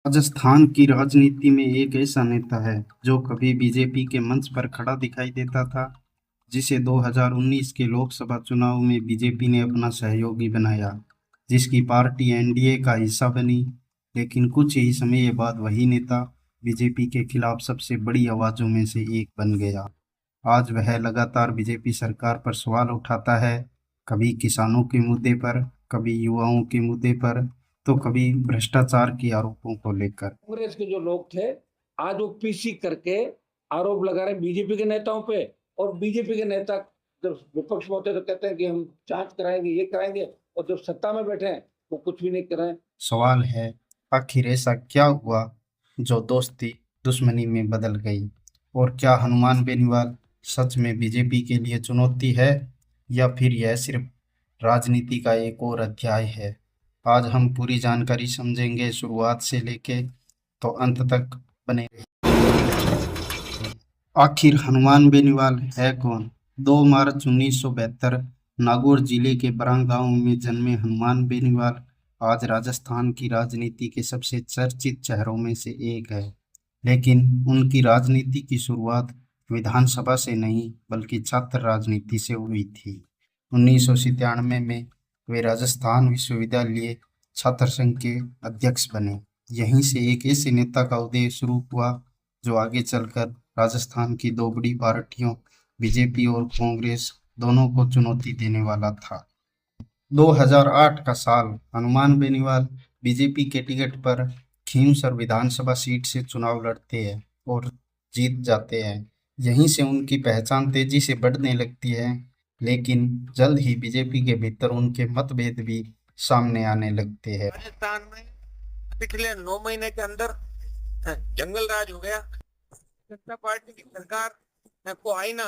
राजस्थान की राजनीति में एक ऐसा नेता है जो कभी बीजेपी के मंच पर खड़ा दिखाई देता था, जिसे 2019 के लोकसभा चुनाव में बीजेपी ने अपना सहयोगी बनाया, जिसकी पार्टी एनडीए का हिस्सा बनी। लेकिन कुछ ही समय बाद वही नेता बीजेपी के खिलाफ सबसे बड़ी आवाजों में से एक बन गया। आज वह लगातार बीजेपी सरकार पर सवाल उठाता है, कभी किसानों के मुद्दे पर, कभी युवाओं के मुद्दे पर, तो कभी भ्रष्टाचार के आरोपों को लेकर। कांग्रेस के जो लोग थे, आज वो पीसी करके आरोप लगा रहे हैं बीजेपी के नेताओं पे। और बीजेपी के नेता जब विपक्ष में होते हैं तो कहते हैं कि हम जांच कराएंगे, ये कराएंगे, और जब सत्ता में बैठे हैं वो कुछ भी नहीं कर रहे हैं। सवाल है, आखिर ऐसा क्या हुआ जो दोस्ती दुश्मनी में बदल गई? और क्या हनुमान बेनीवाल सच में बीजेपी के लिए चुनौती है, या फिर यह सिर्फ राजनीति का एक और अध्याय है? आज हम पूरी जानकारी समझेंगे, शुरुआत से लेके तो अंत तक। बने रहिए। आखिर हनुमान बेनीवाल है कौन? 2 मार्च 1972 नागौर जिले के बरां गांव में जन्मे हनुमान बेनीवाल आज राजस्थान की राजनीति के सबसे चर्चित चेहरों में से एक है। लेकिन उनकी राजनीति की शुरुआत विधानसभा से नहीं बल्कि छात्र राजनीति से हुई थी। 1997 में वे राजस्थान विश्वविद्यालय छात्र संघ के अध्यक्ष बने। यहीं से एक ऐसे नेता का उदय शुरू हुआ जो आगे चलकर राजस्थान की दो बड़ी पार्टियों बीजेपी और कांग्रेस दोनों को चुनौती देने वाला था। 2008 का साल, हनुमान बेनीवाल बीजेपी के टिकट पर खींवसर विधानसभा सीट से चुनाव लड़ते हैं और जीत जाते हैं। यहीं से उनकी पहचान तेजी से बढ़ने लगती है, लेकिन जल्द ही बीजेपी के भीतर उनके मतभेद भी सामने आने लगते हैं। राजस्थान में पिछले 9 महीने के अंदर जंगल राज हो गया। जनता पार्टी की सरकार को आईना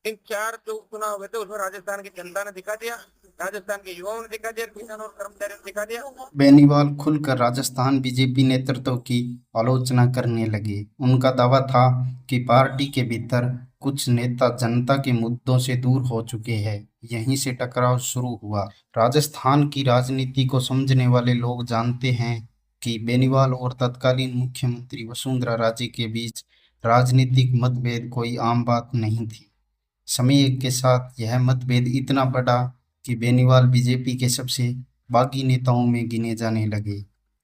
इन 4 जो चुनाव हुए थे उसमें राजस्थान की जनता ने दिखा दिया, राजस्थान के युवाओं ने दिखा दिया, किसानों और कर्मचारियों ने दिखा दिया। बेनीवाल खुलकर राजस्थान बीजेपी नेतृत्व की आलोचना करने लगे। उनका दावा था कि पार्टी के भीतर कुछ नेता जनता के मुद्दों से दूर हो चुके हैं। यहीं से टकराव शुरू हुआ। राजस्थान की राजनीति को समझने वाले लोग जानते हैं कि बेनीवाल और तत्कालीन मुख्यमंत्री वसुंधरा राजे के बीच राजनीतिक मतभेद कोई आम बात नहीं थी। समय के साथ यह मतभेद इतना बढ़ा कि बेनीवाल बीजेपी के सबसे बागी नेताओं में गिने जाने लगे।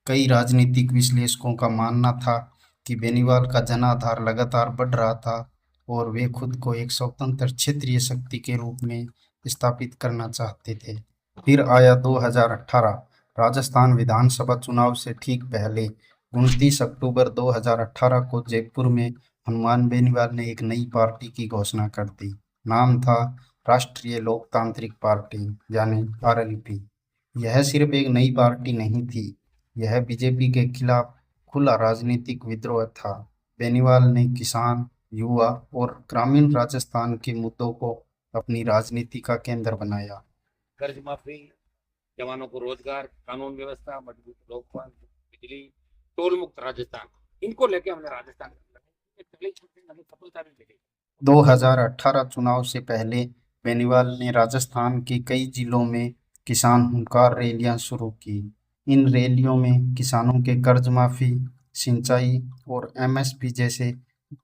कई राजनीतिक विश्लेषकों का मानना था कि बेनीवाल का जनाधार लगातार बढ़ रहा था और वे खुद को एक स्वतंत्र क्षेत्रीय शक्ति के रूप में स्थापित करना चाहते थे। फिर आया 2018। राजस्थान विधानसभा चुनाव से ठीक पहले 29 अक्टूबर 2018 को जयपुर में हनुमान बेनीवाल ने एक नई पार्टी की घोषणा कर दी। नाम था राष्ट्रीय लोकतांत्रिक पार्टी, यानी आरएलपी। यह सिर्फ एक नई पार्टी नहीं थी, यह बीजेपी के खिलाफ खुला राजनीतिक विद्रोह था। बेनीवाल ने किसान, युवा और ग्रामीण राजस्थान के मुद्दों को अपनी राजनीति का केंद्र बनाया। कर्ज माफी, जवानों को रोजगार, कानून व्यवस्था, मजबूत लोकतंत्र, बिजली, टोल मुक्त राजस्थान, इनको लेके हमने राजस्थान सफलता भी मिली। 2018 चुनाव से पहले बेनीवाल ने राजस्थान के कई जिलों में किसान हुंकार रैलियां शुरू की। इन रैलियों में किसानों के कर्ज माफी, सिंचाई और एमएसपी जैसे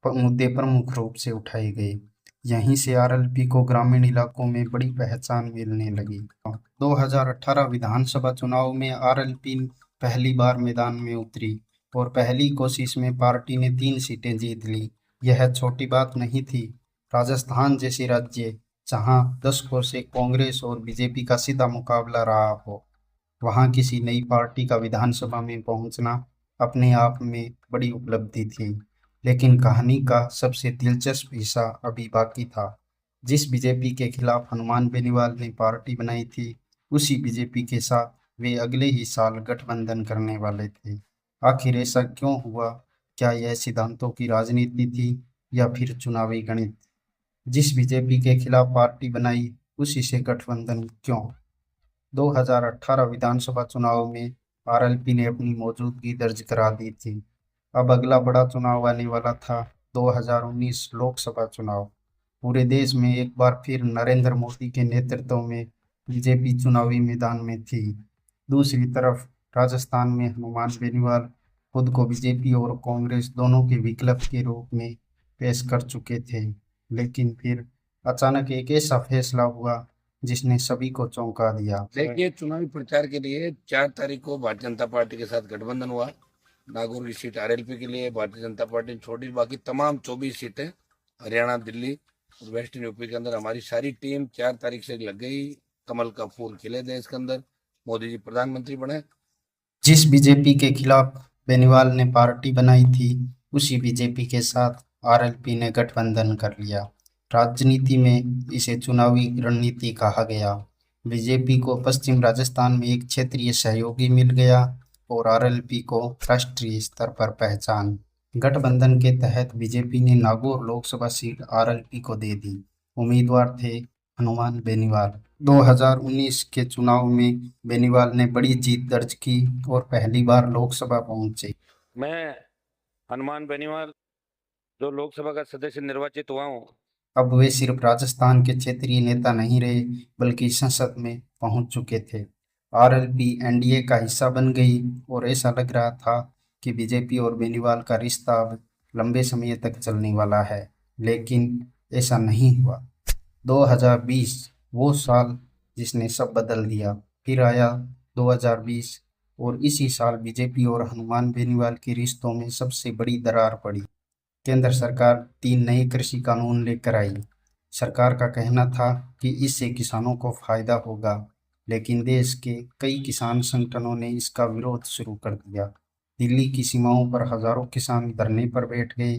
मुद्दे प्रमुख रूप से उठाए गए। यहीं से आरएलपी को ग्रामीण इलाकों में बड़ी पहचान मिलने लगी। 2018 विधानसभा चुनाव में आरएलपी पहली बार मैदान में उतरी और पहली कोशिश में पार्टी ने 3 सीटें जीत ली। यह छोटी बात नहीं थी। राजस्थान जैसे राज्य जहां दशकों से कांग्रेस और बीजेपी का सीधा मुकाबला रहा हो, वहां किसी नई पार्टी का विधानसभा में पहुंचना अपने आप में बड़ी उपलब्धि थी। लेकिन कहानी का सबसे दिलचस्प हिस्सा अभी बाकी था। जिस बीजेपी के खिलाफ हनुमान बेनीवाल ने पार्टी बनाई थी, उसी बीजेपी के साथ वे अगले ही साल गठबंधन करने वाले थे। आखिर ऐसा क्यों हुआ? क्या यह सिद्धांतों की राजनीति थी या फिर चुनावी गणित? जिस बीजेपी के खिलाफ पार्टी बनाई, उसी से गठबंधन क्यों? 2018 विधानसभा चुनाव में आरएलपी ने अपनी मौजूदगी दर्ज करा दी थी। अब अगला बड़ा चुनाव आने वाला था, 2019 लोकसभा चुनाव। पूरे देश में एक बार फिर नरेंद्र मोदी के नेतृत्व में बीजेपी चुनावी मैदान में थी। दूसरी तरफ राजस्थान में हनुमान बेनीवाल खुद को बीजेपी और कांग्रेस दोनों के विकल्प के रूप में पेश कर चुके थे, लेकिन फिर अचानक एक ऐसा फैसला हुआ जिसने सभी को चौंका दिया। देखिए, चुनावी प्रचार के लिए 4 तारीख को भारतीय जनता पार्टी के साथ गठबंधन हुआ। नागौर की सीट आरएलपी के लिए भारतीय जनता पार्टी ने छोड़ी, बाकी तमाम 24 सीटें हरियाणा, दिल्ली और वेस्टर्न यूपी के अंदर हमारी सारी टीम 4 तारीख से लग गई। कमल का फूल खिले देश के अंदर, मोदी जी प्रधानमंत्री बने। जिस बीजेपी के खिलाफ बेनीवाल ने पार्टी बनाई थी, उसी बीजेपी के साथ आरएलपी ने गठबंधन कर लिया। राजनीति में इसे चुनावी रणनीति कहा गया। बीजेपी को पश्चिम राजस्थान में एक क्षेत्रीय सहयोगी मिल गया और आरएलपी को राष्ट्रीय स्तर पर पहचान। गठबंधन के तहत बीजेपी ने नागौर लोकसभा सीट आरएलपी को दे दी। उम्मीदवार थे हनुमान बेनीवाल। 2019 के चुनाव में बेनीवाल ने बड़ी जीत दर्ज की और पहली बार लोकसभा पहुंचे। मैं हनुमान बेनीवाल जो लोकसभा का सदस्य निर्वाचित हुआ हूँ। अब वे सिर्फ राजस्थान के क्षेत्रीय नेता नहीं रहे, बल्कि संसद में पहुंच चुके थे। आरएलपी एनडीए का हिस्सा बन गई और ऐसा लग रहा था कि बीजेपी और बेनीवाल का रिश्ता अब लंबे समय तक चलने वाला है, लेकिन ऐसा नहीं हुआ। 2020 वो साल जिसने सब बदल दिया। फिर आया 2020 और इसी साल बीजेपी और हनुमान बेनीवाल के रिश्तों में सबसे बड़ी दरार पड़ी। केंद्र सरकार 3 नए कृषि कानून लेकर आई। सरकार का कहना था कि इससे किसानों को फायदा होगा, लेकिन देश के कई किसान संगठनों ने इसका विरोध शुरू कर दिया। दिल्ली की सीमाओं पर हजारों किसान धरने पर बैठ गए।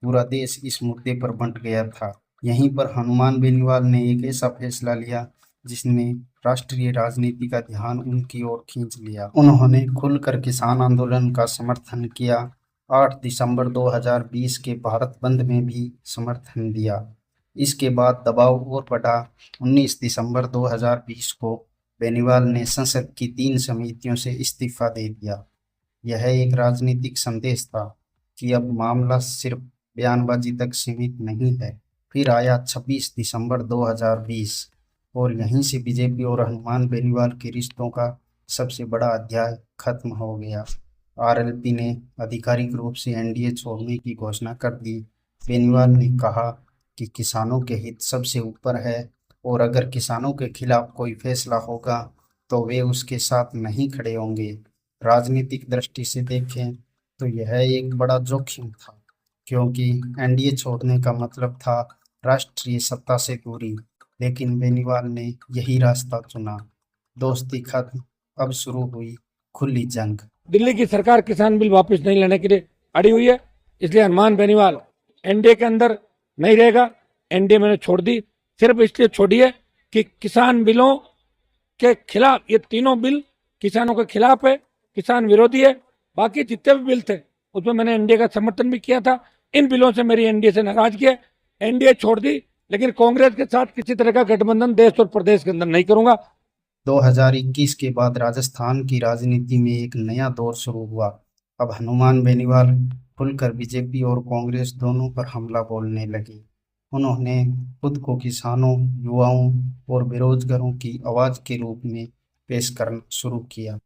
पूरा देश इस मुद्दे पर बंट गया था। यहीं पर हनुमान बेनीवाल ने एक ऐसा फैसला लिया जिसने राष्ट्रीय राजनीति का ध्यान उनकी ओर खींच लिया। उन्होंने खुलकर किसान आंदोलन का समर्थन किया। 8 दिसंबर 2020 के भारत बंद में भी समर्थन दिया। इसके बाद दबाव और बढ़ा। 19 दिसंबर 2020 को बेनीवाल ने संसद की 3 समितियों से इस्तीफा दे दिया। यह एक राजनीतिक संदेश था कि अब मामला सिर्फ बयानबाजी तक सीमित नहीं है। फिर आया 26 दिसंबर 2020 और यहीं से बीजेपी और हनुमान बेनीवाल के रिश्तों का सबसे बड़ा अध्याय खत्म हो गया। आरएलपी ने आधिकारिक रूप से एनडीए छोड़ने की घोषणा कर दी। बेनीवाल ने कहा कि किसानों के हित सबसे ऊपर है और अगर किसानों के खिलाफ कोई फैसला होगा तो वे उसके साथ नहीं खड़े होंगे। राजनीतिक दृष्टि से देखें तो यह एक बड़ा जोखिम था, क्योंकि एनडीए छोड़ने का मतलब था राष्ट्रीय सत्ता से दूरी, लेकिन बेनीवाल ने यही रास्ता चुना। दोस्ती खत्म, अब शुरू हुई खुली जंग। दिल्ली की सरकार किसान बिल वापस नहीं लेने के लिए अड़ी हुई है, इसलिए हनुमान बेनीवाल एनडीए के अंदर नहीं रहेगा। एनडीए मैंने छोड़ दी, सिर्फ इसलिए छोड़ी है कि किसान बिलों के खिलाफ, ये तीनों बिल किसानों के खिलाफ है, किसान विरोधी है। बाकी जितने भी बिल थे उसमें मैंने एनडीए का समर्थन भी किया था। इन बिलों से मेरी एनडीए से नाराजगी है, एनडीए छोड़ दी, लेकिन कांग्रेस के साथ किसी तरह का गठबंधन देश और प्रदेश के अंदर नहीं करूंगा। 2021 के बाद राजस्थान की राजनीति में एक नया दौर शुरू हुआ। अब हनुमान बेनीवाल खुलकर बीजेपी और कांग्रेस दोनों पर हमला बोलने लगे। उन्होंने खुद को किसानों, युवाओं और बेरोजगारों की आवाज के रूप में पेश करना शुरू किया।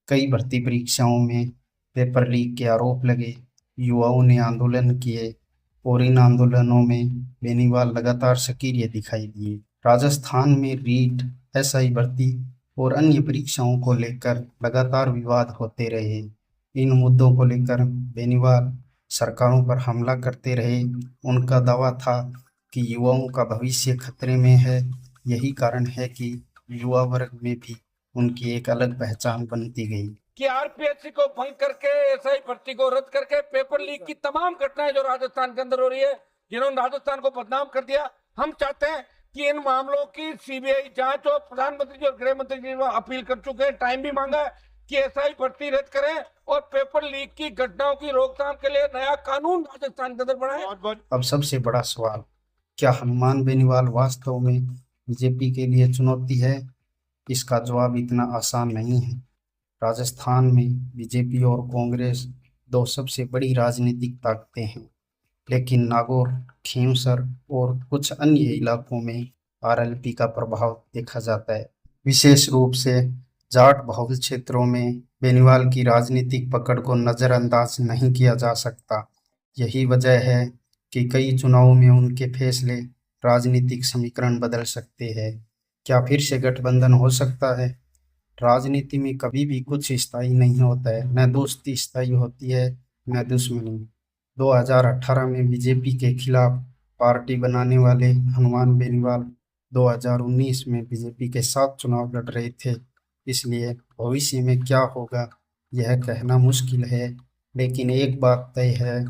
कई भर्ती परीक्षाओं में पेपर लीक के आरोप लगे। युवाओं ने आंदोलन किए और इन आंदोलनों में बेनीवाल लगातार सक्रिय दिखाई दिए। राजस्थान में रीट, एसआई भर्ती और अन्य परीक्षाओं को लेकर लगातार विवाद होते रहे। इन मुद्दों को लेकर बेनीवाल सरकारों पर हमला करते रहे। उनका दावा था कि युवाओं का भविष्य खतरे में है। यही कारण है कि युवा वर्ग में भी उनकी एक अलग पहचान बनती गई कि आरपीएससी को भंग करके, एसआई भर्ती को रद्द करके, पेपर लीक की तमाम घटनाएं जो राजस्थान के अंदर हो रही है, जिन्होंने राजस्थान को बदनाम कर दिया, हम चाहते हैं कि इन मामलों की सीबीआई जांच हो। प्रधानमंत्री जी और गृह मंत्री जी अपील कर चुके हैं, टाइम भी मांगा है कि एसआई भर्ती रद्द करें और पेपर लीक की घटनाओं की रोकथाम के लिए नया कानून राजस्थान के अंदर बनाए। अब सबसे बड़ा सवाल, क्या हनुमान बेनीवाल वास्तव में बीजेपी के लिए चुनौती है? इसका जवाब इतना आसान नहीं है। राजस्थान में बीजेपी और कांग्रेस 2 सबसे बड़ी राजनीतिक ताकतें हैं, लेकिन नागौर, खींवसर और कुछ अन्य इलाकों में आरएलपी का प्रभाव देखा जाता है। विशेष रूप से जाट बहुल क्षेत्रों में बेनीवाल की राजनीतिक पकड़ को नज़रअंदाज नहीं किया जा सकता। यही वजह है कि कई चुनावों में उनके फैसले राजनीतिक समीकरण बदल सकते हैं। क्या फिर से गठबंधन हो सकता है? राजनीति में कभी भी कुछ स्थायी नहीं होता है, न दोस्ती स्थायी होती है न दुश्मनी। 2018 में बीजेपी के खिलाफ पार्टी बनाने वाले हनुमान बेनीवाल 2019 में बीजेपी के साथ चुनाव लड़ रहे थे। इसलिए भविष्य में क्या होगा यह कहना मुश्किल है, लेकिन एक बात तय है,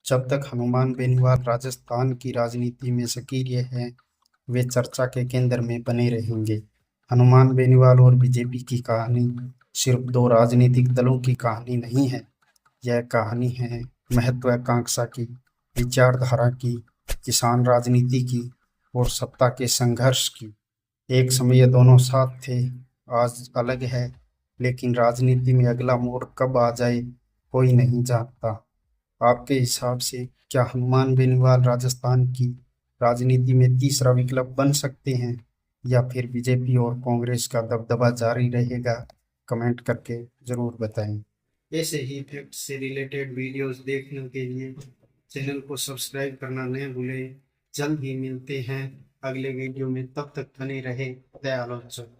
जब तक हनुमान बेनीवाल राजस्थान की राजनीति में सक्रिय हैं, वे चर्चा के केंद्र में बने रहेंगे। हनुमान बेनीवाल और बीजेपी की कहानी सिर्फ दो राजनीतिक दलों की कहानी नहीं है, यह कहानी है महत्वाकांक्षा की, विचारधारा की, किसान राजनीति की और सत्ता के संघर्ष की। एक समय ये दोनों साथ थे, आज अलग है, लेकिन राजनीति में अगला मोड़ कब आ जाए कोई नहीं जानता। आपके हिसाब से क्या हनुमान बेनीवाल राजस्थान की राजनीति में तीसरा विकल्प बन सकते हैं, या फिर बीजेपी और कांग्रेस का दबदबा जारी रहेगा? कमेंट करके जरूर बताएं। ऐसे ही फैक्ट से रिलेटेड वीडियोस देखने के लिए चैनल को सब्सक्राइब करना न भूलें। जल्द ही मिलते हैं अगले वीडियो में, तब तक बने रहे दयालोचन।